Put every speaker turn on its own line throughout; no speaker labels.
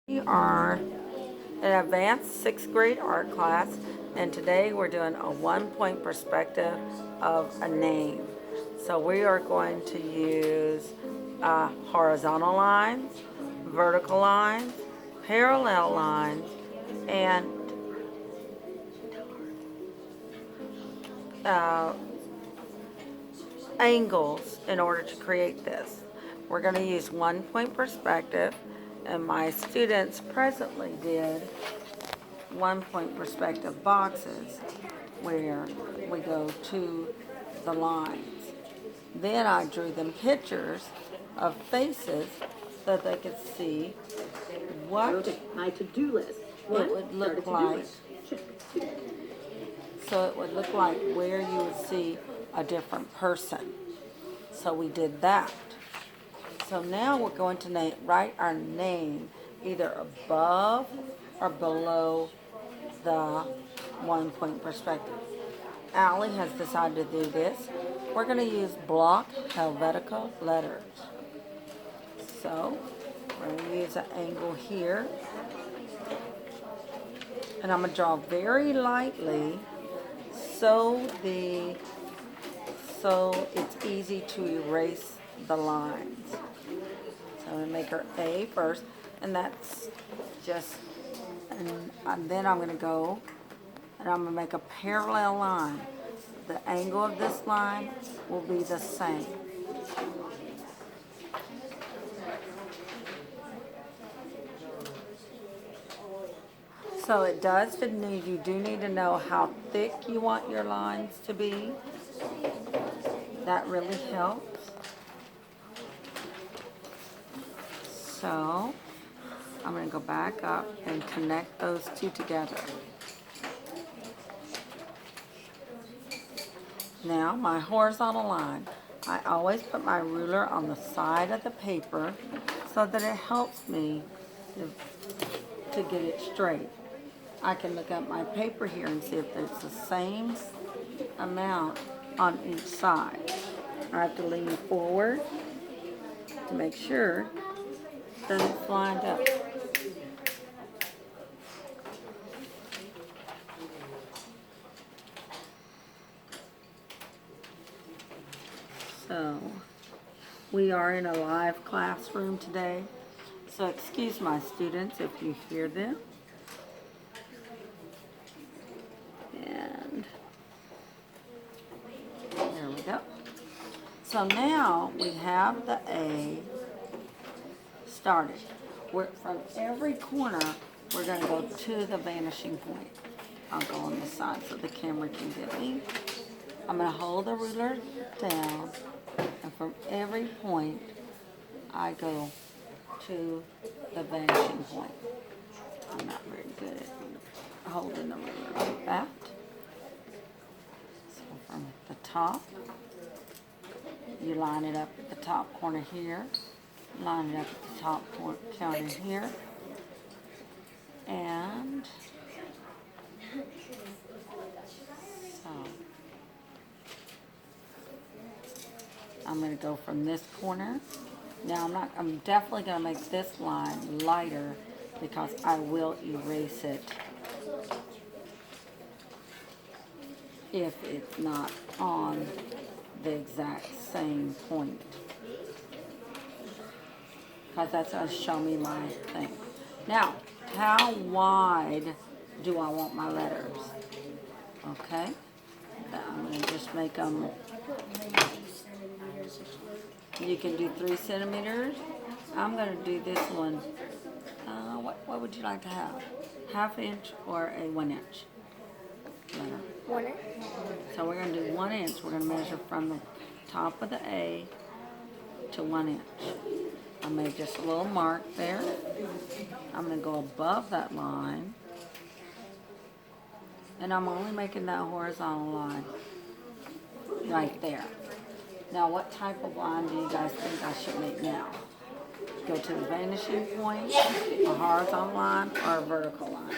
We are an advanced sixth grade art class, and today we're doing a 1 point perspective of a name. So we are going to use horizontal lines, vertical lines, parallel lines, and uh, angles in order to create this. We're going to use 1 point perspective, and my students presently did 1 point perspective boxes where we go to the lines. Then I drew them pictures of faces so they could see what
my to-do list.
it would look like. So it would look like where you would see a different person. So we did that. So now we're going to write our name either above or below the 1 point perspective. Allie has decided to do this. We're going to use block Helvetica letters. So we're going to use an angle here. And I'm going to draw very lightly so it's easy to erase the lines. So I'm going to make her A first, and that's just, and then I'm going to go and I'm going to make a parallel line. The angle of this line will be the same. So it does need, you do need to know how thick you want your lines to be. That really helps. So I'm going to go back up and connect those two together. Now my horizontal line, I always put my ruler on the side of the paper so that it helps me to get it straight. I can look at my paper here and see if it's the same amount on each side. I have to lean forward to make sure that it's lined up. So we are in a live classroom today, so excuse my students if you hear them. And there we go. So now we have the A started. From every corner, we're going to go to the vanishing point. I'll go on this side so the camera can get me. I'm going to hold the ruler down, and from every point, I go to the vanishing point. I'm not very good at holding the ruler like that. So from the top, you line it up at the top corner here, line it up at the top corner here, and so I'm going to go from this corner. Now I'm definitely going to make this line lighter because I will erase it if it's not on the exact same point. Because that's going to show me my thing. Now, how wide do I want my letters? Okay. I'm going to just make them, you can do 3 centimeters. I'm going to do this one, what would you like to have? 1/2 inch or a 1 inch letter?
1 inch.
So we're going to do 1 inch. We're going to measure from the top of the A to 1 inch. I made just a little mark there. I'm going to go above that line. And I'm only making that horizontal line right there. Now, what type of line do you guys think I should make now? Go to the vanishing point, a horizontal line, or a vertical line,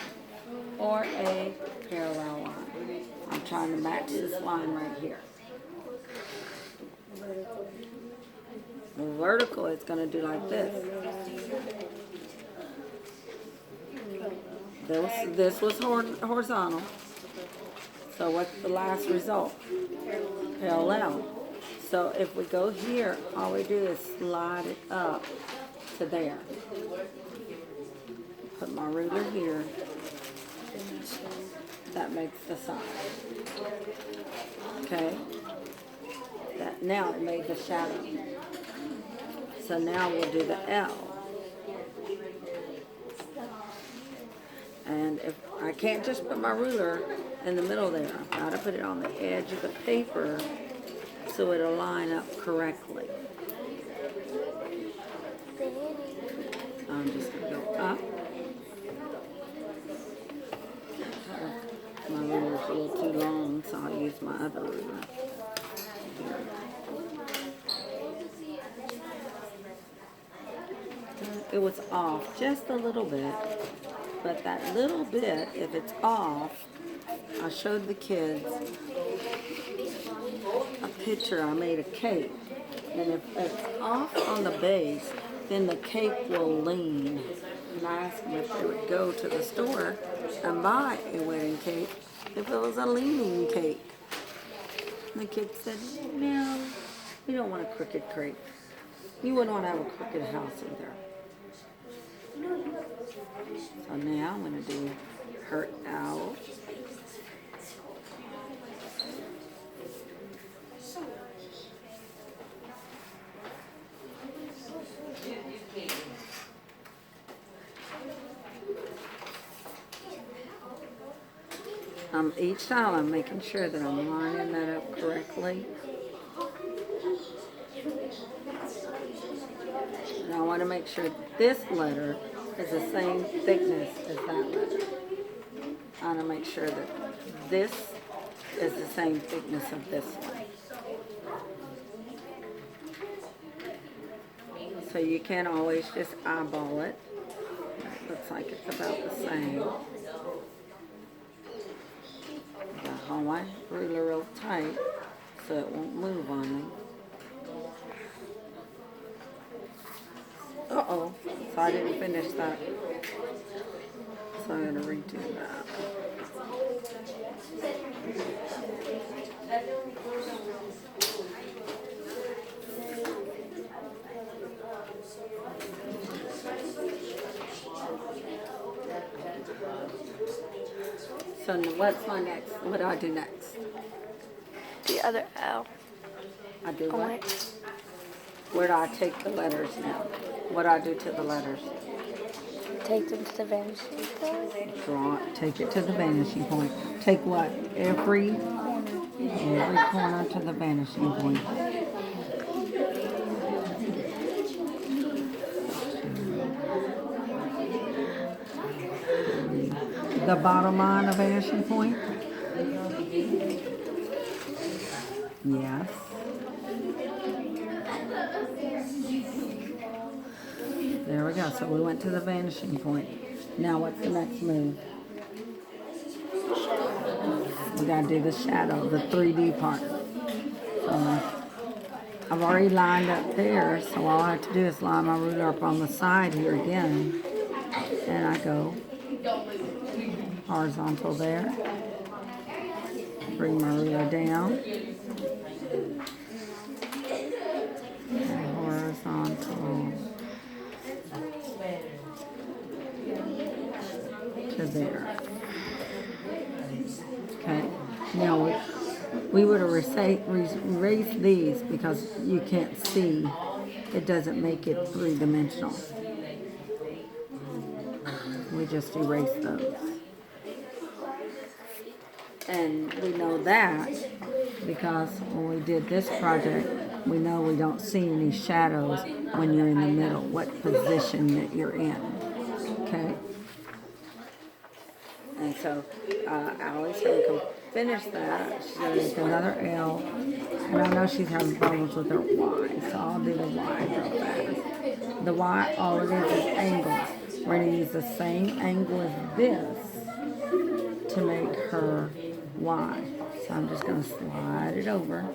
or a parallel line. I'm trying to match this line right here. The vertical is going to do like this. this was horizontal. So what's the last result? Parallel. So if we go here, all we do is slide it up to there. Put my ruler here. That makes the side. Okay. That now it made the shadow. So now we'll do the L. And if I can't just put my ruler in the middle there, I've got to put it on the edge of the paper so it'll line up correctly. I'm just going to go up. My ruler's a little too long, so I'll use my other ruler. It was off just a little bit, but that little bit, if it's off, I showed the kids a picture. I made a cake, and if it's off on the base, then the cake will lean. And I asked them if they would go to the store and buy a wedding cake if it was a leaning cake. And the kids said, no, we don't want a crooked cake. You wouldn't want to have a crooked house either. So now I'm going to do her owl. Each time I'm making sure that I'm lining that up correctly. And I want to make sure this letter is the same thickness as that letter. I want to make sure that this is the same thickness of this one. So you can't always just eyeball it. It looks like it's about the same. I hold my ruler real tight so it won't move on me. Uh-oh, so I didn't finish that. So I'm going to redo that. So what's my next? What do I do next?
The other L.
I do what? Where do I take the letters now? What do I do to the letters?
Take them to the vanishing point.
Draw it. Take it to the vanishing point. Take what? Every corner to the vanishing point. The bottom line of vanishing point? Yes. There we go. So we went to the vanishing point. Now what's the next move? We gotta do the shadow, the 3D part. So I've already lined up there, so all I have to do is line my ruler up on the side here again. And I go horizontal there. Bring my ruler down. And horizontal to there. Okay. Now we would have erased these because you can't see. It doesn't make it three-dimensional. We just erase those. And we know that because when we did this project, we know we don't see any shadows when you're in the middle, what position that you're in. Okay? And so Allie's going to finish that. She's going to make another L. And I know she's having problems with her Y, so I'll do the Y real fast. The Y, all it is angles. We're going to use the same angle as this to make her Y. So I'm just going to slide it over.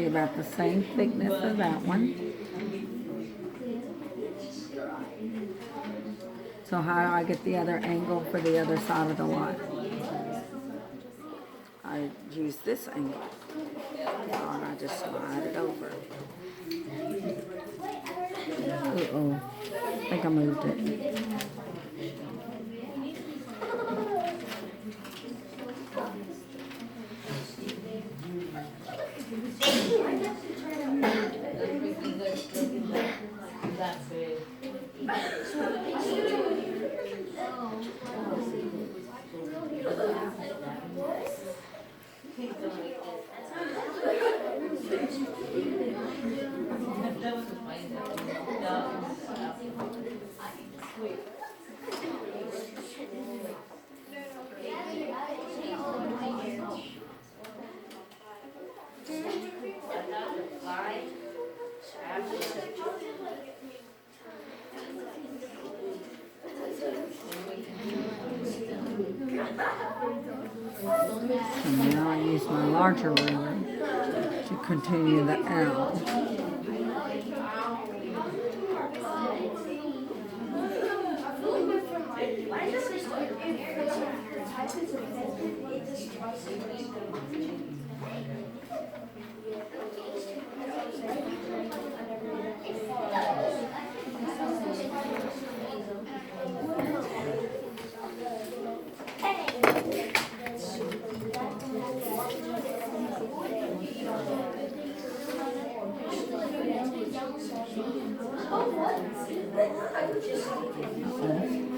be about the same thickness as that one. So how do I get the other angle for the other side of the line? I use this angle. And I just slide it over. Uh-oh. I think I moved it. And now I use my larger ruler to continue the L.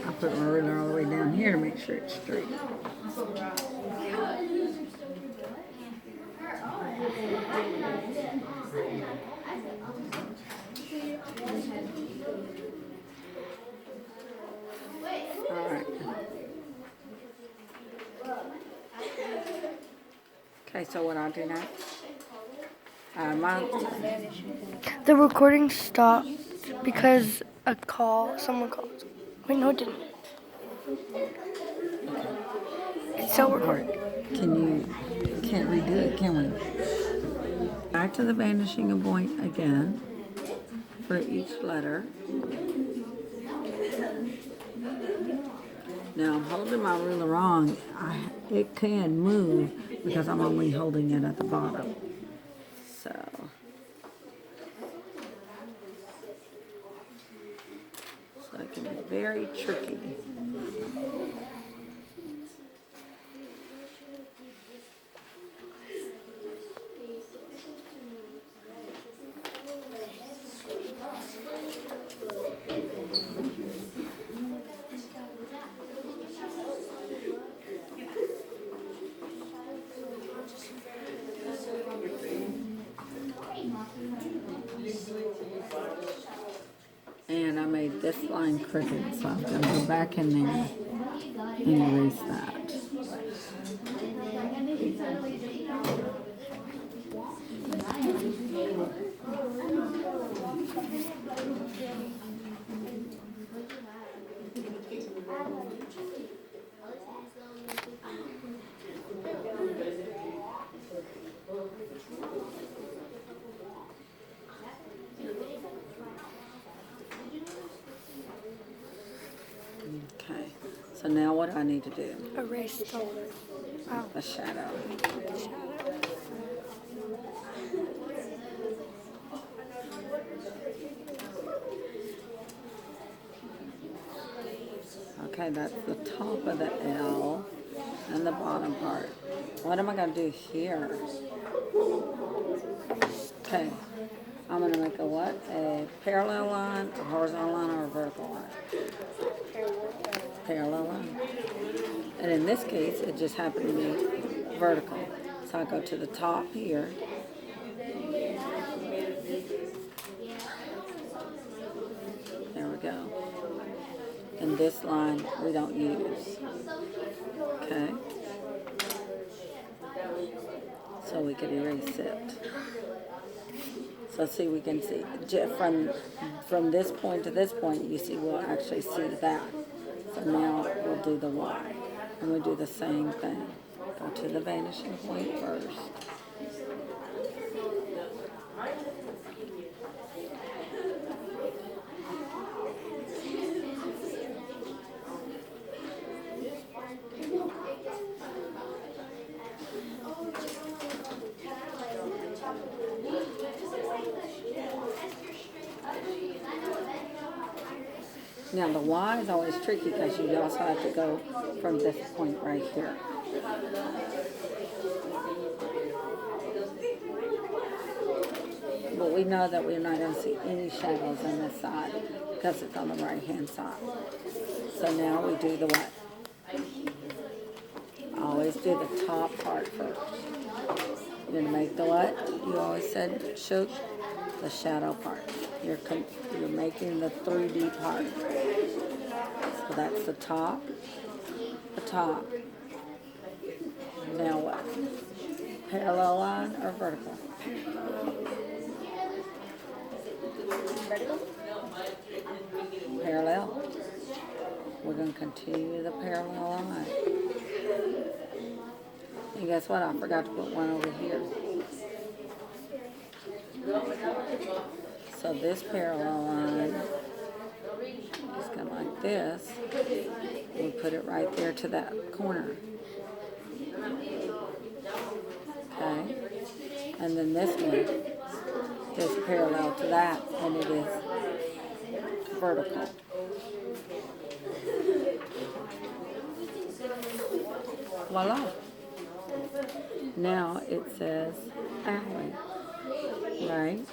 I put my ruler all the way down here to make sure it's straight. Alright. Okay, so what I'll do next?
The recording stopped because someone called. Wait, no, it didn't. It's still recording.
Can't redo it, can we? Back to the vanishing point again for each letter. Now I'm holding my ruler wrong. It can move because I'm only holding it at the bottom. So it can be very tricky. And I made this line crooked, so I'm going to go back in there and erase that. Okay, so now what do I need to do?
Erase
The shadow. Okay, that's the top of the L and the bottom part. What am I going to do here? Okay, I'm going to make a what? A parallel line, a horizontal line, or a vertical line? Parallel line. And in this case, it just happened to be vertical. So I go to the top here. There we go. And this line we don't use. Okay. So we could erase it. So see, we can see from this point to this point, you see, we'll actually see that. So now we'll do the Y. And we do the same thing. Go to the vanishing point first. Now the Y is always tricky because you also have to go from this point right here. But we know that we're not going to see any shadows on this side because it's on the right hand side. So now we do the what? Always do the top part first. You're going to make the what? You always said, Shook, the shadow part. You're making the 3D part. So that's the top. The top. Now what? Parallel line or vertical? Parallel. We're going to continue the parallel line. And guess what? I forgot to put one over here. So this parallel line is going like this. We put it right there to that corner. Okay. And then this one is parallel to that, and it is vertical. Voila. Now it says alley, right?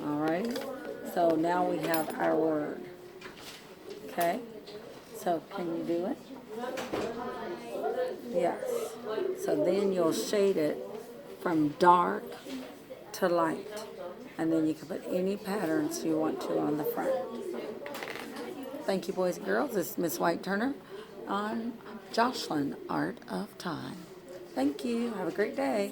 All right. So now we have our word. Okay. So can you do it? Yes. So then you'll shade it from dark to light. And then you can put any patterns you want to on the front. Thank you, boys and girls. This is Miss White Turner on Jocelyn Art of Time. Thank you. Have a great day.